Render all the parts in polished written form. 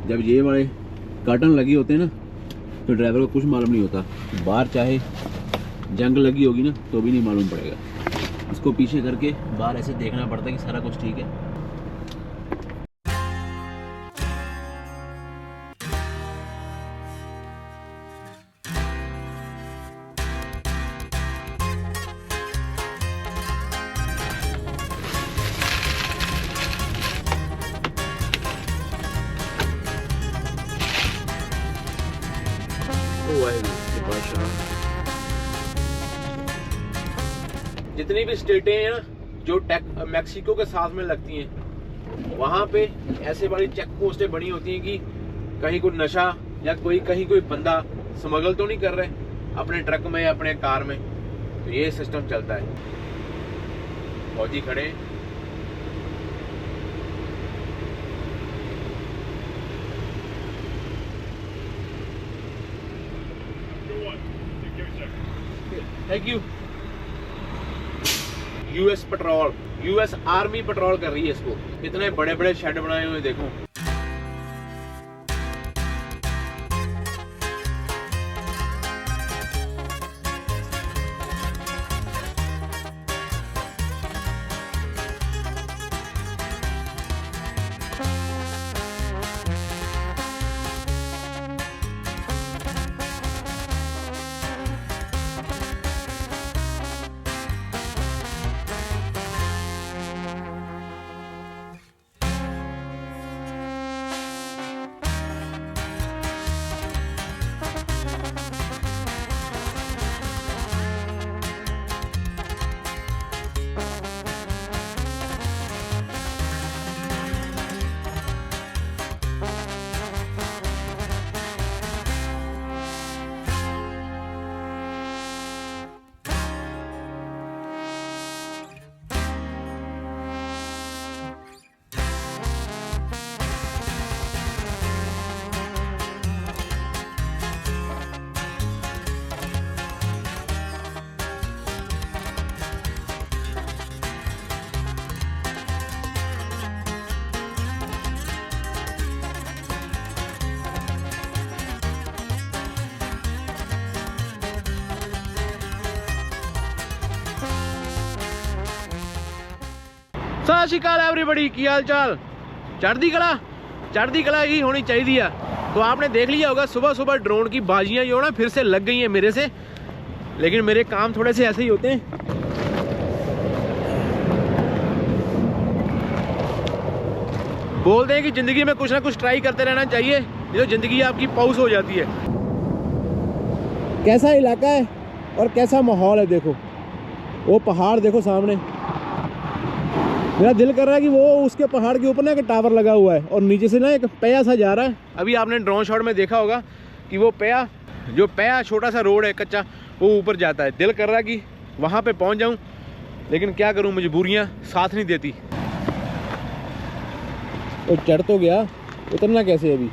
जब ये वाले कर्टन लगे होते हैं ना तो ड्राइवर को कुछ मालूम नहीं होता। बाहर चाहे जंग लगी होगी ना तो भी नहीं मालूम पड़ेगा। इसको पीछे करके बाहर ऐसे देखना पड़ता है कि सारा कुछ ठीक है। जितनी भी स्टेटें हैं ना जो मैक्सिको के साथ में लगती हैं, वहां पे ऐसे बड़ी चेक पोस्टें बनी होती हैं कि कहीं कोई नशा या कहीं कोई बंदा स्मगल तो नहीं कर रहे अपने ट्रक में या अपने कार में। तो ये सिस्टम चलता है। फौजी खड़े हैं। Thank you. US petrol, US army petrol कर रही है इसको। कितने बड़े बड़े शेड बनाए हुए देखो। सत श्री अकाल एवरीबॉडी, की हाल चाल? चढ़ती कला ही होनी चाहिए है। तो आपने देख लिया होगा सुबह सुबह ड्रोन की बाजियां जो ना फिर से लग गई हैं मेरे से। लेकिन मेरे काम थोड़े से ऐसे ही होते हैं। बोलते हैं कि जिंदगी में कुछ ना कुछ ट्राई करते रहना चाहिए, ये तो जिंदगी आपकी पॉज हो जाती है। कैसा इलाका है और कैसा माहौल है, देखो वो पहाड़ देखो सामने। मेरा दिल कर रहा है कि वो उसके पहाड़ के ऊपर ना एक टावर लगा हुआ है और नीचे से ना एक पया सा जा रहा है। अभी आपने ड्रोन शॉट में देखा होगा कि वो पया छोटा सा रोड है कच्चा, वो ऊपर जाता है। दिल कर रहा है कि वहाँ पे पहुँच जाऊँ, लेकिन क्या करूँ, मजबूरियाँ साथ नहीं देती। वो चढ़ तो गया, उतरना कैसे अभी?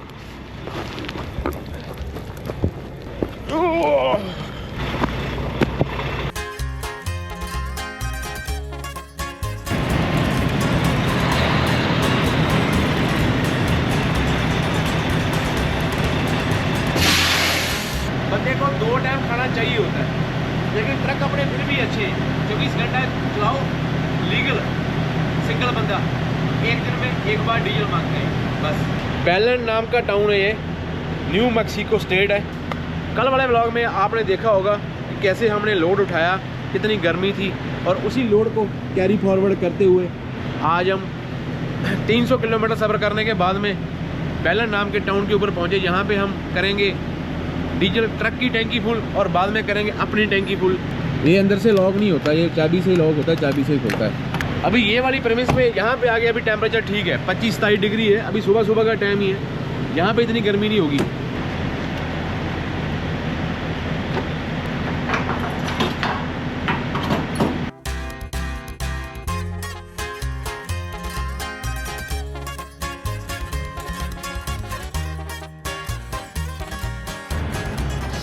बंदे को 2 टाइम खाना चाहिए होता है, लेकिन ट्रक अपने फिर भी अच्छे हैं। 24 घंटा चलाओ लीगल। सिंगल बंदा एक दिन में एक बार डीजल मांगते हैं बस। बेलन नाम का टाउन है ये, न्यू मैक्सिको स्टेट है। कल वाले व्लॉग में आपने देखा होगा कि कैसे हमने लोड उठाया, कितनी गर्मी थी, और उसी लोड को कैरी फॉरवर्ड करते हुए आज हम 300 किलोमीटर सफ़र करने के बाद में बेलन नाम के टाउन के ऊपर पहुँचे। यहाँ पे हम करेंगे डीजल ट्रक की टैंकी फुल और बाद में करेंगे अपनी टैंकी फुल। ये अंदर से लॉक नहीं होता, ये चाबी से लॉक होता है, चाबी से ही खुलता है। अभी ये वाली प्रेमिस पे यहाँ पे आ गया। अभी टेम्परेचर ठीक है, 25-27 डिग्री है। अभी सुबह सुबह का टाइम ही है, यहाँ पे इतनी गर्मी नहीं होगी।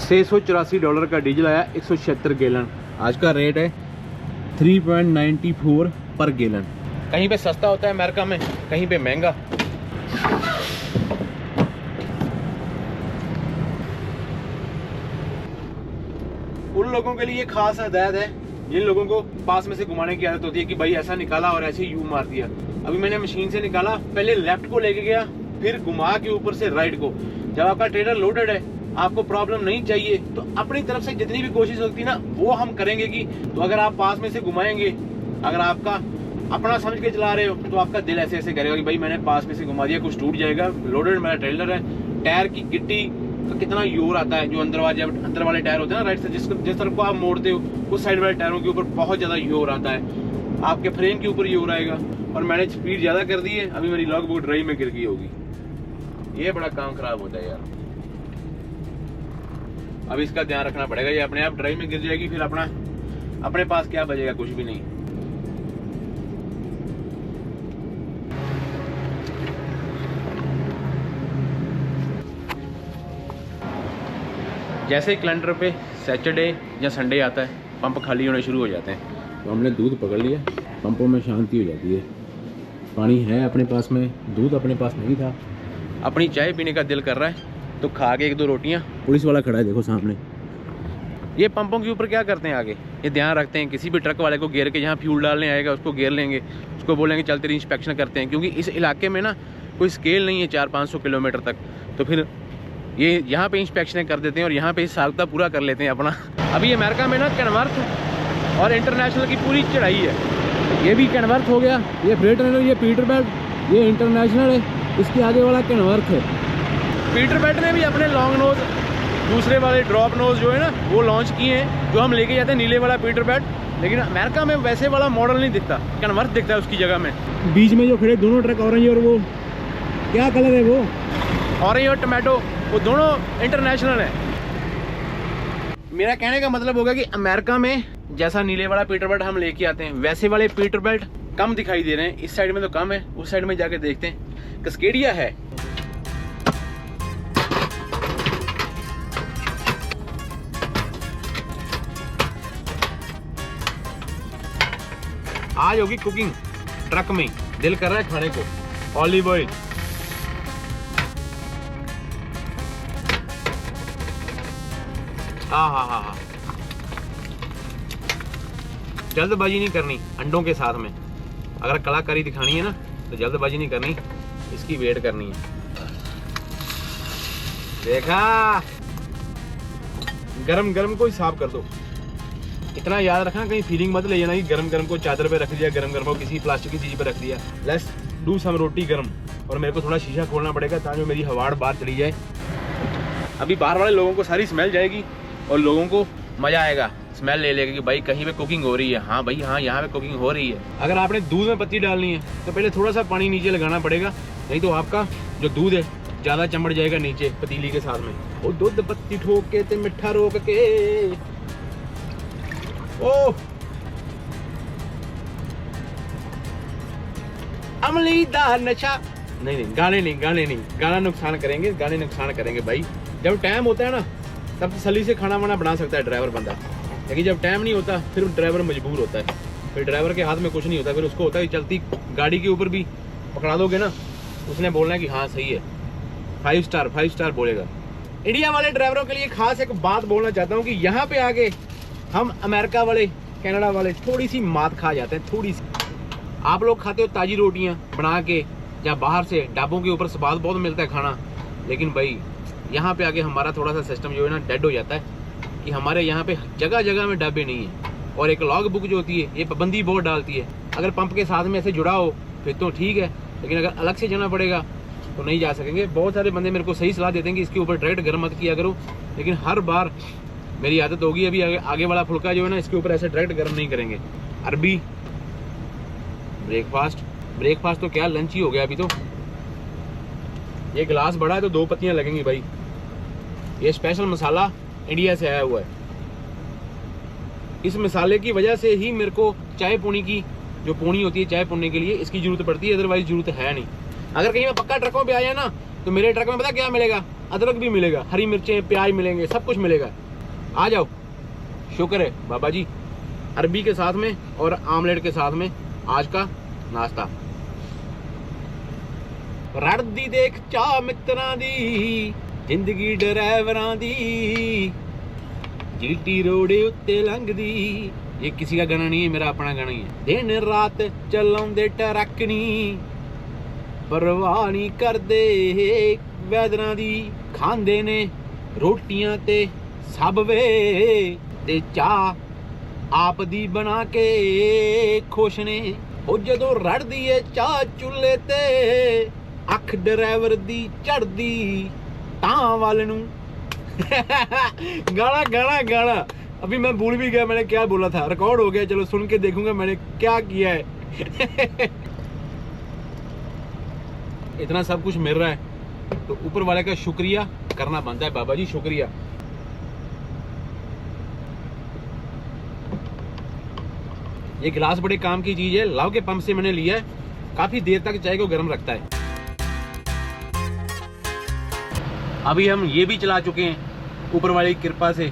$684 का डीजल आया, 176 गैलन। आज का रेट है 3.94 पर गैलन। कहीं पे सस्ता होता है अमेरिका में, कहीं पे महंगा। उन लोगों के लिए खास हदायत है जिन लोगों को पास में से घुमाने की आदत होती है कि भाई ऐसा निकाला और ऐसे यू मार दिया। अभी मैंने मशीन से निकाला, पहले लेफ्ट को लेके गया, फिर घुमा के ऊपर से राइट को। जब आपका ट्रेलर लोडेड है, आपको प्रॉब्लम नहीं चाहिए, तो अपनी तरफ से जितनी भी कोशिश होती है ना वो हम करेंगे कि तो अगर आप पास में से घुमाएंगे, अगर आपका अपना समझ के चला रहे हो तो आपका दिल ऐसे ऐसे करेगा कि भाई मैंने पास में से घुमा दिया, कुछ टूट जाएगा, लोडेड मेरा ट्रेलर है। टायर की गिट्टी का कितना योर आता है, जो अंदर वाले टायर होते हैं ना, राइट से जिस तरफ को आप मोड़ते हो उस साइड वाले टायरों के ऊपर बहुत ज्यादा योर आता है। आपके फ्रेम के ऊपर योर आएगा। और मैंने स्पीड ज्यादा कर दी है, अभी मेरी लॉग बुक ड्राइव में गिर गई होगी। ये बड़ा काम खराब होता है यार। अब इसका ध्यान रखना पड़ेगा, ये अपने आप ड्राइव में गिर जाएगी, फिर अपने पास क्या बचेगा, कुछ भी नहीं। जैसे ही कैलेंडर पे सैटरडे या संडे आता है, पंप खाली होने शुरू हो जाते हैं। तो हमने दूध पकड़ लिया, पंपों में शांति हो जाती है। पानी है अपने पास में, दूध अपने पास नहीं था। अपनी चाय पीने का दिल कर रहा है तो खा के 1-2 रोटियां। पुलिस वाला खड़ा है देखो सामने। ये पंपों के ऊपर क्या करते हैं आगे, ये ध्यान रखते हैं किसी भी ट्रक वाले को घेर के जहाँ फ्यूल डालने आएगा उसको घेर लेंगे, उसको बोलेंगे चल तेरी इंस्पेक्शन करते हैं। क्योंकि इस इलाके में ना कोई स्केल नहीं है 400-500 किलोमीटर तक, तो फिर ये यहाँ पे इंस्पेक्शन कर देते हैं और यहाँ पे सालता पूरा कर लेते हैं अपना। अभी अमेरिका में ना कैनवर्थ और इंटरनेशनल की पूरी चढ़ाई है। ये भी कैनवर्थ हो गया, ये फ्रेटर है, ये पीटरबेल्ट, ये इंटरनेशनल है, इसके आगे वाला कैनवर्थ है। पीटरबेल्ट ने भी अपने लॉन्ग नोज, दूसरे वाले ड्रॉप नोज जो है ना वो लॉन्च किए हैं, जो हम लेके जाते हैं नीले वाला पीटरबेल्ट। लेकिन अमेरिका में वैसे वाला मॉडल नहीं दिखता, कैनवर्थ दिखता है उसकी जगह में। बीच में जो खड़े दोनों ट्रक ऑरेंज और वो क्या कलर है, वो ऑरेंज और टमाटो, वो दोनों इंटरनेशनल है। मेरा कहने का मतलब होगा कि अमेरिका में जैसा नीले वाला पीटरबेल्ट हम लेके आते हैं वैसे वाले पीटरबेल्ट कम दिखाई दे रहे हैं। इस साइड में तो कम है, उस साइड में जाके देखते हैं। कैस्केडिया है, आज होगी कुकिंग ट्रक में। दिल कर रहा है खाने को। ऑलिव ऑयल, हाँ, जल्दबाजी नहीं करनी अंडों के साथ में। अगर कलाकारी दिखानी है ना तो जल्दबाजी नहीं करनी, इसकी वेट करनी है। देखा, गरम गरम को ही साफ कर दो। इतना याद रखना, कहीं फीलिंग मत ले जाना कि गरम गरम को चादर पे रख दिया, गरम गरम को किसी प्लास्टिक की चीज पे रख दिया। लेट्स डू सम रोटी गरम। और मेरे को थोड़ा शीशा खोलना पड़ेगा ताकि मेरी हवाड़ बाहर चली जाए। अभी बाहर वाले लोगों को सारी स्मेल जाएगी और लोगों को मजा आएगा, स्मेल ले लेगा कि भाई कहीं पे कुकिंग हो रही है। हाँ भाई हाँ, यहाँ पे कुकिंग हो रही है। अगर आपने दूध में पत्ती डालनी है तो पहले थोड़ा सा पानी नीचे लगाना पड़ेगा, नहीं तो आपका जो दूध है ज्यादा चमड़ जाएगा नीचे पतीली के साथ में। ओ दूध पत्ती ठोक के ते मिठा रोक के, ओ अमली दा नशा। नहीं, गाने नुकसान करेंगे भाई। जब टाइम होता है ना तब तसल्ली से खाना वाना बना सकता है ड्राइवर बंदा, लेकिन जब टाइम नहीं होता फिर ड्राइवर मजबूर होता है। फिर ड्राइवर के हाथ में कुछ नहीं होता, फिर उसको होता है कि चलती गाड़ी के ऊपर भी पकड़ा दोगे ना, उसने बोलना है कि हाँ सही है, 5 स्टार बोलेगा। इंडिया वाले ड्राइवरों के लिए खास एक बात बोलना चाहता हूँ कि यहाँ पे आके हम अमेरिका वाले, कनाडा वाले थोड़ी सी मात खा जाते हैं, थोड़ी सी। आप लोग खाते हो ताजी रोटियाँ बना के या बाहर से ढाबों के ऊपर स्वाद बहुत मिलता है खाना, लेकिन भाई यहाँ पे आके हमारा थोड़ा सा सिस्टम जो है ना डेड हो जाता है कि हमारे यहाँ पे जगह जगह में ढाबे नहीं है। और एक लॉग बुक जो होती है ये पाबंदी बहुत डालती है। अगर पंप के साथ में ऐसे जुड़ा हो फिर तो ठीक है, लेकिन अगर अलग से जाना पड़ेगा तो नहीं जा सकेंगे। बहुत सारे बंदे मेरे को सही सलाह देते हैं कि इसके ऊपर डायरेक्ट गर्म मत किया करो, लेकिन हर बार मेरी आदत होगी अभी आगे वाला फुल्का जो है ना इसके ऊपर ऐसे डायरेक्ट गर्म नहीं करेंगे। अरबी ब्रेकफास्ट तो क्या, लंच ही हो गया अभी तो। ये गिलास बड़ा है तो 2 पत्तियां लगेंगी भाई। ये स्पेशल मसाला इंडिया से आया हुआ है। इस मसाले की वजह से ही मेरे को चाय पुनी की जो पुनी होती है चाय पुनने के लिए इसकी जरूरत पड़ती है, अदरवाइज जरूरत है नहीं। अगर कहीं मैं पक्का ट्रकों पे आया ना तो मेरे ट्रक में पता क्या मिलेगा, अदरक भी मिलेगा, हरी मिर्चें, प्याज मिलेंगे, सब कुछ मिलेगा। आ जाओ, शुक्र है बाबा जी। अरबी के साथ में और आमलेट के साथ में आज का नाश्ता। रड़दी देख चा मित्रां दी, जिंदगी ड्राइवरां दी, जीटी रोड उत्ते लंघदी। ये किसी का गाना नहीं है, मेरा अपना गाना ही है। दिन रात चलाउंदे ट्रक नी, परवाह नहीं करदे वैदरां दी, खांदे ने रोटियां ते सबवे ते चाह आप दी बना के खुश ने। ओ जदों रड़दी है चाह चुल्हे ते, अख ड्राइवर दी चढ़दी तां वाल नूं। गाना गाना गाना अभी मैं भूल भी गया मैंने क्या बोला था, रिकॉर्ड हो गया, चलो सुन के देखूंगा मैंने क्या किया है। इतना सब कुछ मिल रहा है तो ऊपर वाले का शुक्रिया करना बनता है। बाबा जी शुक्रिया। ये गिलास बड़े काम की चीज है, लाव के पंप से मैंने लिया है, काफी देर तक चाय को गर्म रखता है। अभी हम ये भी चला चुके हैं ऊपर वाली की कृपा से,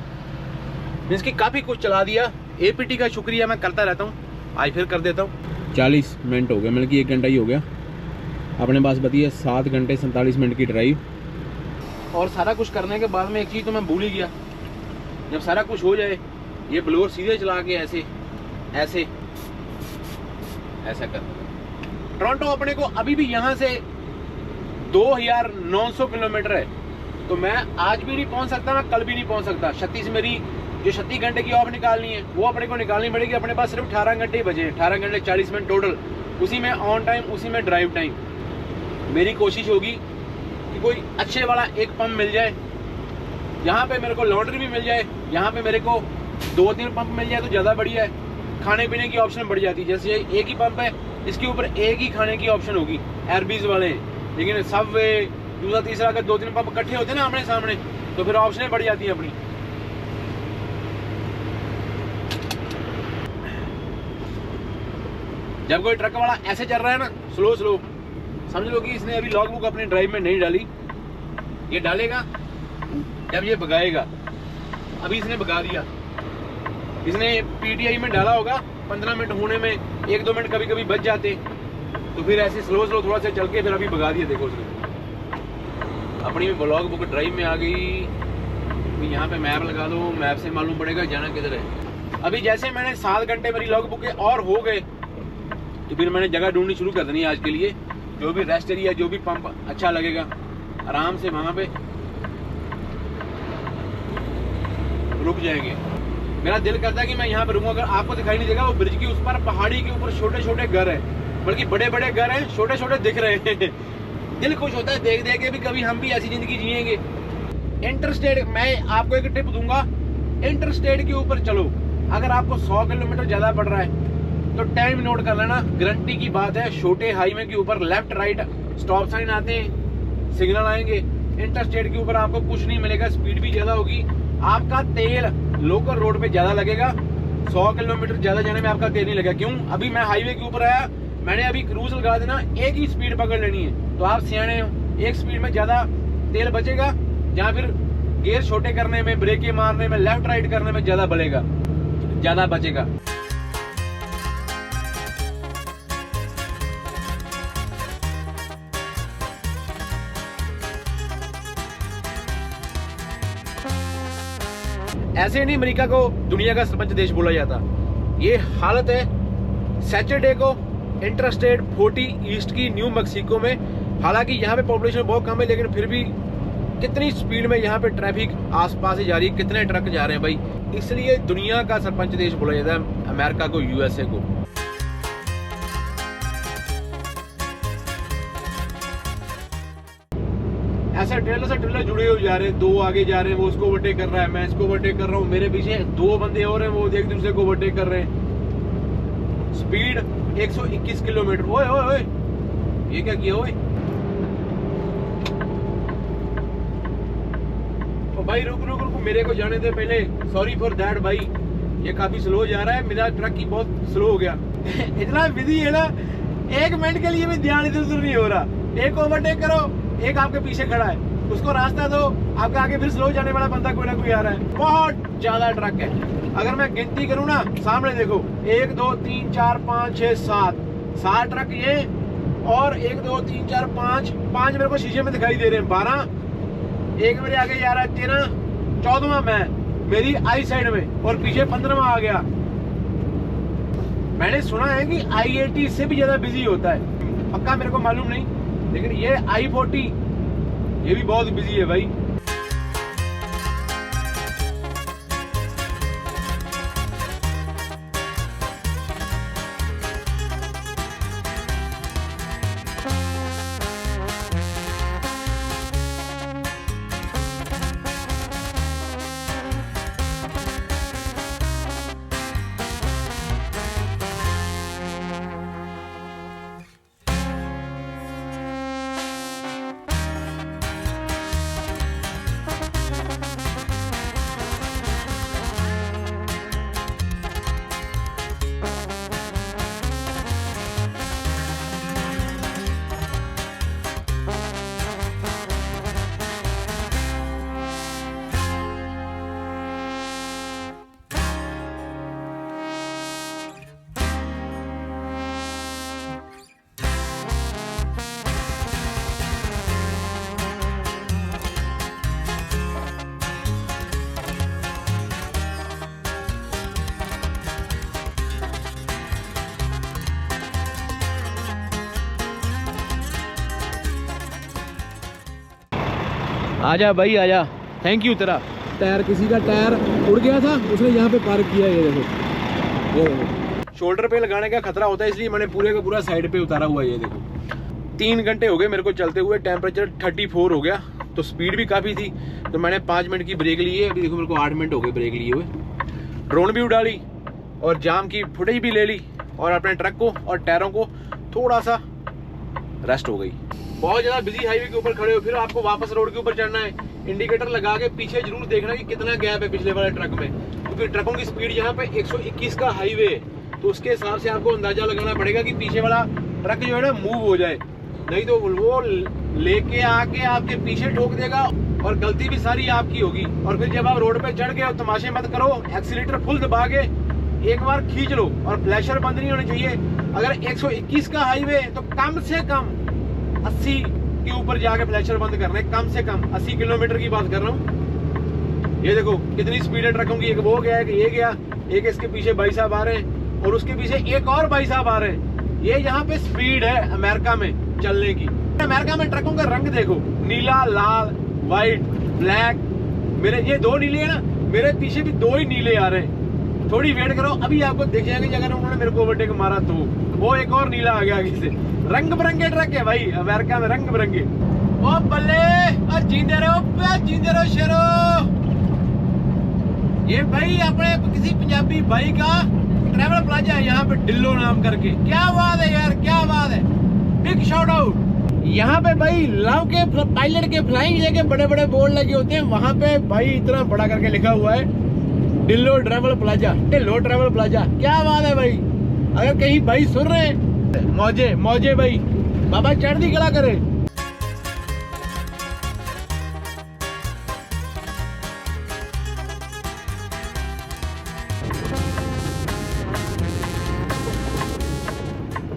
इसकी काफी कुछ चला दिया। एपीटी का शुक्रिया मैं करता रहता हूँ, आज फिर कर देता हूँ। 40 मिनट हो गए, मतलब कि 1 घंटा ही हो गया। अपने पास बती है 7 घंटे 47 मिनट की ड्राइव। और सारा कुछ करने के बाद में एक चीज़ तो मैं भूल ही गया, जब सारा कुछ हो जाए ये ब्लोअर सीधे चला के ऐसे ऐसे ऐसा कर। टोरंटो अपने को अभी भी यहाँ से 2900 किलोमीटर है, तो मैं आज भी नहीं पहुँच सकता, मैं कल भी नहीं पहुँच सकता। 36 मेरी जो 36 घंटे की ऑफ निकालनी है वो अपने को निकालनी पड़ेगी। अपने पास सिर्फ 18 घंटे ही बचे हैं, 18 घंटे 40 मिनट टोटल, उसी में ऑन टाइम, उसी में ड्राइव टाइम। मेरी कोशिश होगी कि कोई अच्छे वाला एक पंप मिल जाए, यहाँ पे मेरे को लॉन्ड्री भी मिल जाए, यहाँ पे मेरे को 2-3 पंप मिल जाए तो ज़्यादा बढ़िया है। खाने पीने की ऑप्शन बढ़ जाती है, जैसे एक ही पंप है इसके ऊपर एक ही खाने की ऑप्शन होगी, एयरबीज वाले। लेकिन सबवे दूसरा तीसरा अगर 2-3 पंप इकट्ठे होते हैं ना आमने सामने, तो फिर ऑप्शनें बढ़ जाती हैं अपनी। जब कोई ट्रक वाला ऐसे चल रहा है ना स्लो स्लो, समझ लो कि इसने अभी लॉग बुक अपनी ड्राइव में नहीं डाली, ये डालेगा जब ये भगाएगा। अभी इसने भगा दिया, इसने पीटीआई में डाला होगा, 15 मिनट होने में 1-2 मिनट कभी कभी बच जाते, तो फिर ऐसे स्लो स्लो थोड़ा सा चल के फिर अभी भगा दिया। देखो उसने अपनी में ब्लॉग बुक ड्राइव में आ गई। यहाँ पे मैप लगा दो, मैप से मालूम पड़ेगा जाना किधर है। अभी जैसे मैंने 7 घंटे मेरी लॉग बुक और हो गए, तो फिर मैंने जगह ढूंढनी शुरू कर देनी आज के लिए। जो भी रेस्ट एरिया, जो भी पंप अच्छा लगेगा, आराम से वहां पे रुक जाएंगे। मेरा दिल करता है कि मैं यहाँ पे रुकूं। अगर आपको दिखाई नहीं देगा, वो ब्रिज के उस पर पहाड़ी के ऊपर छोटे छोटे घर हैं, बल्कि बड़े बड़े घर हैं, छोटे छोटे दिख रहे हैं। दिल खुश होता है देख देख के भी कभी हम भी ऐसी जिंदगी जिएंगे। इंटरस्टेट, मैं आपको एक टिप दूंगा, इंटरस्टेट के ऊपर चलो। अगर आपको 100 किलोमीटर ज्यादा पड़ रहा है तो टाइम नोट कर लेना, गारंटी की बात है। छोटे हाईवे के ऊपर लेफ्ट राइट स्टॉप साइन आते हैं, सिग्नल आएंगे। इंटरस्टेट के ऊपर आपको कुछ नहीं मिलेगा, स्पीड भी ज्यादा होगी, आपका तेल लोकल रोड पे ज्यादा लगेगा। 100 किलोमीटर ज्यादा जाने में आपका तेल नहीं लगेगा। क्यों? अभी मैं हाईवे के ऊपर आया, मैंने अभी क्रूज लगा देना, एक ही स्पीड पकड़ लेनी है। तो आप सियाने हो, एक स्पीड में ज्यादा तेल बचेगा, जहाँ फिर गियर छोटे करने में, ब्रेकें मारने में, लेफ्ट राइट करने में ज्यादा बढ़ेगा, ज्यादा बचेगा। ऐसे नहीं अमेरिका को दुनिया का सरपंच देश बोला जाता। ये हालत है सैटरडे को इंटरस्टेट 40 ईस्ट की न्यू मैक्सिको में। हालांकि यहाँ पे पॉपुलेशन बहुत कम है, लेकिन फिर भी कितनी स्पीड में यहाँ पे ट्रैफिक आसपास ही जा रही है, कितने ट्रक जा रहे हैं भाई। इसलिए दुनिया का सरपंच देश बोला जाता है अमेरिका को, यूएसए को। ऐसा ट्रेलर से ट्रेलर जुड़े हुए जा रहे हैं, 2 आगे जा रहे हैं, वो उसको ओवरटेक कर रहा है, मैं इसको ओवरटेक कर रहा हूँ, मेरे पीछे 2 बंदे और हैं, वो एक दूसरे को ओवरटेक कर रहे हैं। Speed 121 kilometre. ओए ओए ओए, ये क्या किया? ओए ओ भाई रुक रुक रुक, मेरे को जाने दे पहले। सॉरी फॉर दैट भाई, ये काफी स्लो जा रहा है, मेरा ट्रक ही बहुत स्लो हो गया। इतना बिजी है ना, 1 मिनट के लिए भी ध्यान इधर उधर नहीं हो रहा। एक ओवरटेक करो, एक आपके पीछे खड़ा है, उसको रास्ता दो, आपके आगे फिर स्लो जाने वाला बंदा कोई ना कोई आ रहा है। बहुत ज्यादा ट्रक है। अगर मैं गिनती करूँ ना, सामने देखो 1 2 3 4 5 6 7 ट्रक ये, और 1 2 3 4 5 मेरे को शीशे में दिखाई दे रहे हैं। 12, एक मेरे आगे जा रहा है, 13, 14वां मैं, मेरी आई साइड में और पीछे 15वां आ गया। मैंने सुना है कि i80 से भी ज्यादा बिजी होता है, पक्का मेरे को मालूम नहीं, लेकिन ये i40 ये भी बहुत बिजी है भाई। आजा भाई आजा, थैंक यू तेरा। टायर, किसी का टायर उड़ गया था, उसने यहाँ पे पार्क किया। ये देखो, ये देखो, शोल्डर पे लगाने का खतरा होता है, इसलिए मैंने पूरे का पूरा साइड पे उतारा हुआ है। ये देखो 3 घंटे हो गए मेरे को चलते हुए, टेम्परेचर 34 हो गया, तो स्पीड भी काफ़ी थी, तो मैंने 5 मिनट की ब्रेक ली है। अभी देखो मेरे को 8 मिनट हो गए ब्रेक लिए हुए। ड्रोन भी उड़ा ली और जाम की फुटेज भी ले ली, और अपने ट्रक को और टायरों को थोड़ा सा रेस्ट हो गई। बहुत ज़्यादा बिजी हाईवे के ऊपर खड़े हो, फिर आपको वापस रोड के ऊपर चढ़ना है, इंडिकेटर लगा के पीछे जरूर देखना कि कितना गैप है पिछले वाले ट्रक में, क्योंकि ट्रकों की स्पीड यहाँ पे 121 का हाईवे है, तो उसके हिसाब से आपको अंदाजा लगाना पड़ेगा कि पीछे वाला ट्रक जो है ना मूव हो जाए, नहीं तो वो लेके आके आपके पीछे ठोक देगा और गलती भी सारी आपकी होगी। और फिर जब आप रोड पे चढ़ गए तमाशे मत करो, एक्सीलेटर फुल दबा के एक बार खींच लो, और फ्लैशर बंद नहीं होने चाहिए। अगर 121 का हाईवे तो कम से कम 80 के ऊपर जाके फ्लैशर बंद करने, कम से कम 80 किलोमीटर की बात कर रहा हूँ। ये देखो कितनी स्पीड है ट्रकों की, एक वो गया, एक ये गया, एक इसके पीछे भाई साहब आ रहे हैं, और उसके पीछे एक और भाई साहब आ रहे हैं। ये यहाँ पे स्पीड है अमेरिका में चलने की। अमेरिका में ट्रकों का रंग देखो, नीला, लाल, व्हाइट, ब्लैक। मेरे ये 2 नीले है ना, मेरे पीछे भी 2 ही नीले आ रहे हैं। थोड़ी वेट करो, अभी आपको दिख जाएंगे कि अगर उन्होंने मेरे को ओवरटेक मारा तो वो एक और नीला आ गया आगे से। रंग बिरंगे ट्रक है भाई अमेरिका में, रंग बिरंगे। ओ बल्ले, और जींदे रहो शेरो। ये भाई अपने किसी पंजाबी भाई का ट्रैवल प्लाजा है यहाँ पे, डिल्लो नाम करके। क्या बात है यार, क्या बात है, बिग शाउट आउट। यहाँ पे भाई लव के पायलट के फ्लाइंग लेके बड़े बड़े बोर्ड लगे होते हैं, वहां पे भाई इतना बड़ा करके लिखा हुआ है Dhillon travel plaza, Dhillon travel plaza. क्या बात है भाई, अगर कहीं भाई सुन रहे हैं, मौजे मौजे भाई, बाबा चढ़ती कला करे।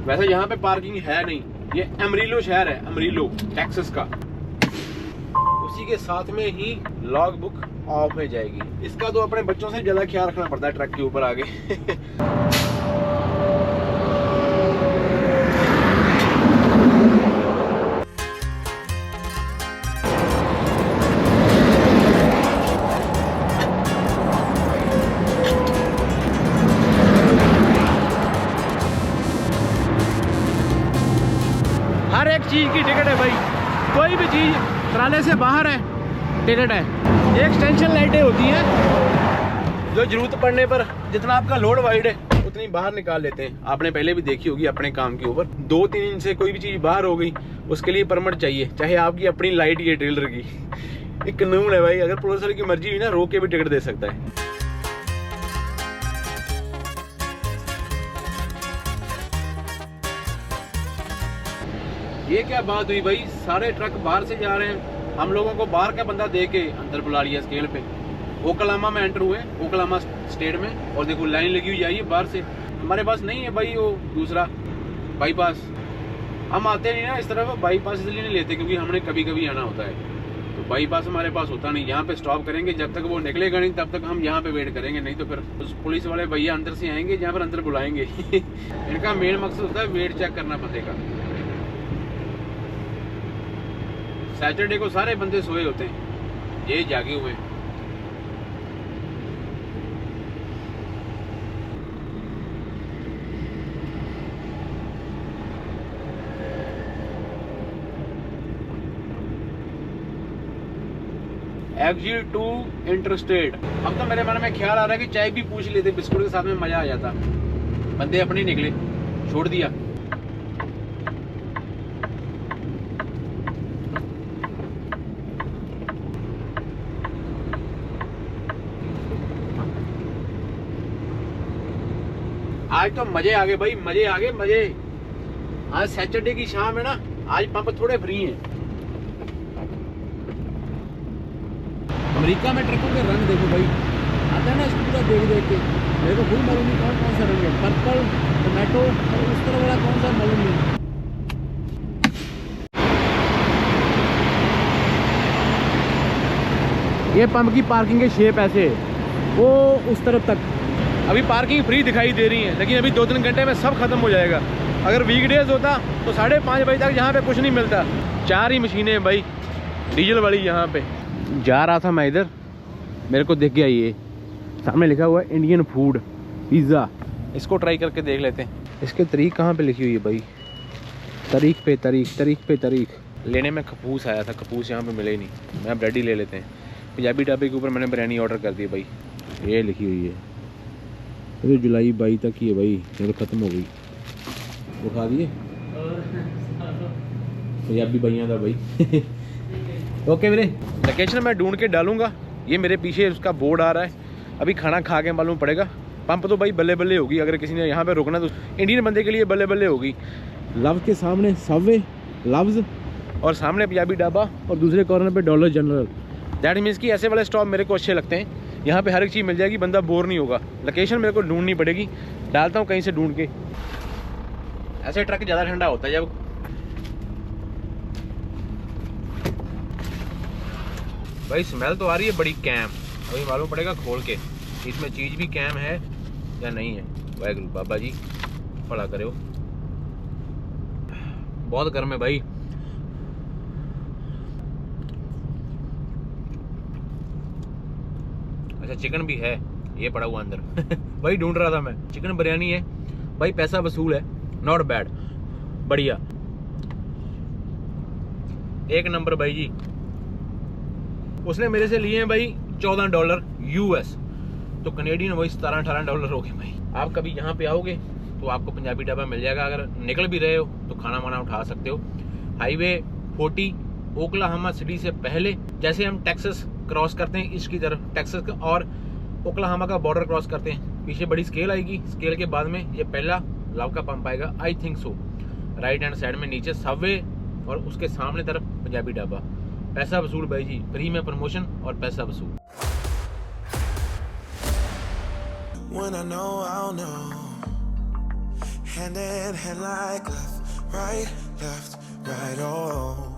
वैसे यहाँ पे पार्किंग है नहीं, ये अमरीलो शहर है, अमरीलो टेक्सास का। उसी के साथ में ही लॉग बुक ऑफ में जाएगी। इसका तो अपने बच्चों से ज्यादा ख्याल रखना पड़ता है ट्रक के ऊपर आगे। हर एक चीज की टिकट है भाई, कोई भी चीज ट्राले से बाहर है टिकट है। ये एक्सटेंशन लाइटें होती हैं जो जरूरत पड़ने पर जितना आपका लोड वाइड है उतनी बाहर निकाल लेते हैं। आपने पहले भी देखी होगी अपने काम के ऊपर। 2-3 इंच से कोई भी चीज बाहर हो गई उसके लिए परमिट चाहिए, चाहे आपकी अपनी लाइट या ट्रेलर की। एक कानून है भाई, अगर प्रोड्यूसर की मर्जी हुई ना रोक के भी टिकट दे सकता है। ये क्या बात हुई भाई, सारे ट्रक बाहर से जा रहे हैं, हम लोगों को बाहर का बंदा दे के अंदर बुला लिया स्केल पे। ओक्लाहोमा में एंटर हुए, ओक्लाहोमा स्टेट में, और देखो लाइन लगी हुई आई है बाहर से। हमारे पास नहीं है भाई वो दूसरा बाईपास, हम आते नहीं ना इस तरफ। बाईपास इसलिए नहीं लेते क्योंकि हमने कभी कभी आना होता है, तो तो बाईपास हमारे पास होता नहीं, यहाँ पे स्टॉप करेंगे, जब तक वो निकलेगा नहीं तब तक हम यहाँ पे वेट करेंगे, नहीं तो फिर उस पुलिस वाले भैया अंदर से आएंगे, जहाँ पर अंदर बुलाएंगे। इनका मेन मकसद होता है वेट चेक करना बंदे का। सैटरडे को सारे बंदे सोए होते हैं, ये जागे हुए हैं। Exit to interstate. अब तो मेरे मन में ख्याल आ रहा है कि चाय भी पूछ लेते, बिस्कुट के साथ में मजा आ जाता। बंदे अपने निकले, छोड़ दिया। आज तो मजे आ गए भाई, मजे आ गए मजे। आज सैटरडे की शाम है ना, आज पंप थोड़े फ्री हैं। अमेरिका में ट्रकों के रंग देखो भाई, आता है ना पूरा देख देख के। मेरे को खुद मालूम नहीं कौन सा रंग है, पर्पल, टोमेटो और उस तरह वाला कौन सा मालूम नहीं। ये पंप की पार्किंग के शेप ऐसे है, वो उस तरफ तक। अभी पार्किंग फ्री दिखाई दे रही है, लेकिन अभी 2-3 घंटे में सब खत्म हो जाएगा। अगर वीकडेज होता तो 5:30 बजे तक यहाँ पे कुछ नहीं मिलता। 4 ही मशीनें हैं भाई डीजल वाली यहाँ पे। जा रहा था मैं इधर, मेरे को दिख गया ये सामने लिखा हुआ है इंडियन फूड पिज़्ज़ा। इसको ट्राई करके देख लेते हैं। इसके तारीख कहाँ पे लिखी हुई है भाई, तारीख पे तारीख। लेने में कपूस आया था, कपूस यहाँ पे मिले ही नहीं। मैं अब ब्रेड ही ले लेते हैं। पंजाबी ढाबे के ऊपर मैंने बिरयानी ऑर्डर कर दी भाई, ये लिखी हुई है। तो जुलाई 22 तक ही है भाई, ये तो ख़त्म हो गई। उठा दिए पंजाबी भैया था भाई। ओके मेरे लोकेशन मैं ढूंढ के डालूंगा। ये मेरे पीछे उसका बोर्ड आ रहा है। अभी खाना खा के मालूम पड़ेगा। पंप तो भाई बल्ले बल्ले होगी, अगर किसी ने यहाँ पे रुकना तो इंडियन बंदे के लिए बल्ले बल्ले होगी। लव के सामने सबवे लव्स, और सामने पंजाबी ढाबा, और दूसरे कॉर्नर पे डॉलर जनरल। दैट मीन्स कि ऐसे वाले स्टॉप मेरे को अच्छे लगते हैं। यहाँ पे हर एक चीज़ मिल जाएगी, बंदा बोर नहीं होगा। लोकेशन मेरे को ढूंढनी पड़ेगी, डालता हूँ कहीं से ढूंढ के। ऐसे ट्रक ज़्यादा ठंडा होता है जब। भाई स्मेल तो आ रही है बड़ी कैम, अभी मालूम पड़ेगा खोल के इसमें चीज़ भी कैम है या नहीं है। वाहेगुरु बाबा जी भला करे। बहुत गर्म है भाई। अच्छा चिकन भी है, ये पड़ा हुआ अंदर। वही ढूंढ रहा था मैं। चिकन बिरयानी है भाई, पैसा वसूल है, नॉट बैड, बढ़िया, एक नंबर भाई जी। उसने मेरे से लिए हैं भाई $14 US, तो कनेडियन वही $17-18 हो गए भाई। आप कभी यहाँ पे आओगे तो आपको पंजाबी ढाबा मिल जाएगा। अगर निकल भी रहे हो तो खाना वाना उठा सकते हो। हाईवे 40 ओक्लाहोमा सिटी से पहले, जैसे हम टेक्सास क्रॉस करते हैं इसकी तरफ, टेक्सास का और ओक्लाहोमा का बॉर्डर क्रॉस करते हैं, पीछे बड़ी स्केल आएगी। स्केल के बाद में ये पहला लव का पंप आएगा, I think so. Right hand side में नीचे सबवे, और उसके सामने तरफ पंजाबी ढाबा। पैसा वसूल भाई जी, फ्री में प्रमोशन और पैसा वसूल। When I know, I'll know. Hand in hand like left, right, oh.